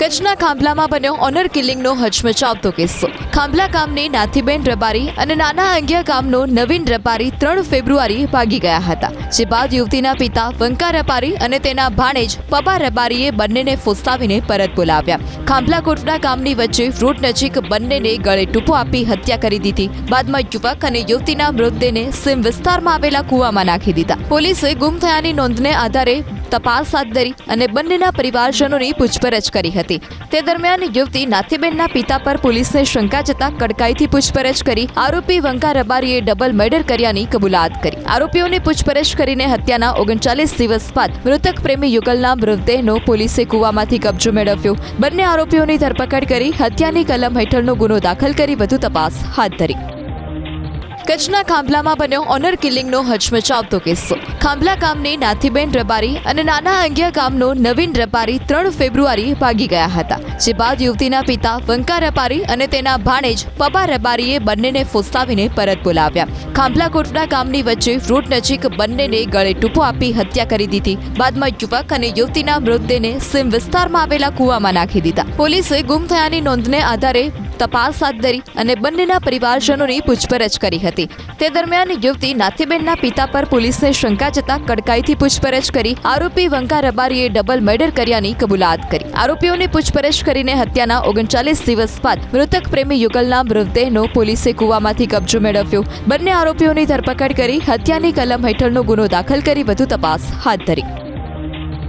કચ્છના ખાંભલામાં બન્યો ઓનર કિલિંગનો હચમચાવતો કિસ્સો। ખાંભલા ગામની નાથીબેન રબારી અને નાના અંગિયા ગામનો નવીન રબારી 3 ફેબ્રુઆરીએ ભાગી ગયા હતા, જે બાદ યુવતીના પિતા વંકા રબારી અને તેના ભાણેજ પબા રબારીએ બંનેને ફોસલાવીને પરત બોલાવ્યા। ખાંભલા કોટડા ગામની વચ્ચે રોડ નજીક બંનેને ગળે ટૂંપો આપી હત્યા કરી દીધી। બાદમાં યુવક અને યુવતીના મૃતદેહને સીમ વિસ્તારમાં આવેલા કૂવામાં નાખી દીધા। પોલીસે ગુમ થયાની નોંધને આધારે તપાસ હાથ ધરી અને બંનેના પરિવારજનોની પૂછપરછ કરી હતી। તે દરમિયાન યુવતી નાથીબેનના પિતા પર પોલીસને શંકા જતા કડકાઈથી પૂછપરછ કરી આરોપી વંકા રબારીએ ડબલ મર્ડર કર્યાની કબૂલાત કરી। આરોપીઓની પૂછપરછ કરીને હત્યાના 39 દિવસ બાદ મૃતક પ્રેમી યુગલના મૃતદેહનો પોલીસે કૂવામાંથી કબજો મેળવ્યો। બંને આરોપીઓની ધરપકડ કરી હત્યાની કલમ હેઠળનો ગુનો દાખલ કરી વધુ તપાસ હાથ ધરી। કચ્છના ખાંભલામાં બન્યો ઓનર કિલિંગનો હચમચાવતો કિસ્સો। ખાંભલા ગામની નાથીબેન રબારી અને નાના અંગિયા ગામનો નવીન રબારી 3 ફેબ્રુઆરીએ ભાગી ગયા હતા, જે બાદ યુવતીના પિતા વંકા રબારી અને તેના ભાણેજ પબા રબારીએ બંનેને ફોસલાવીને પરત બોલાવ્યા। ખાંભલા કોટડા ગામની વચ્ચે રોડ નજીક બંનેને ગળે ટૂંપો આપી હત્યા કરી દીધી। બાદમાં યુવક અને યુવતીના મૃતદેહને સીમ વિસ્તારમાં આવેલા કૂવામાં નાખી દીધા। પોલીસે ગુમ થયાની નોંધને આધારે તપાસ હાથ ધરી અને બંનેના પરિવારજનોની પૂછપરછ કરી હતી। તે દરમિયાન યુવતી નાથીબેનના પિતા પર પોલીસને શંકા જતા કડકાઈથી પૂછપરછ કરી આરોપી વંકા રબારીએ ડબલ મર્ડર કર્યાની કબૂલાત કરી। આરોપીઓની પૂછપરછ કરીને હત્યાના 39 દિવસ બાદ મૃતક પ્રેમી યુગલના મૃતદેહનો પોલીસે કૂવામાંથી કબજો મેળવ્યો। બંને આરોપીઓની ધરપકડ કરી હત્યાની કલમ હેઠળનો ગુનો દાખલ કરી વધુ તપાસ હાથ ધરી।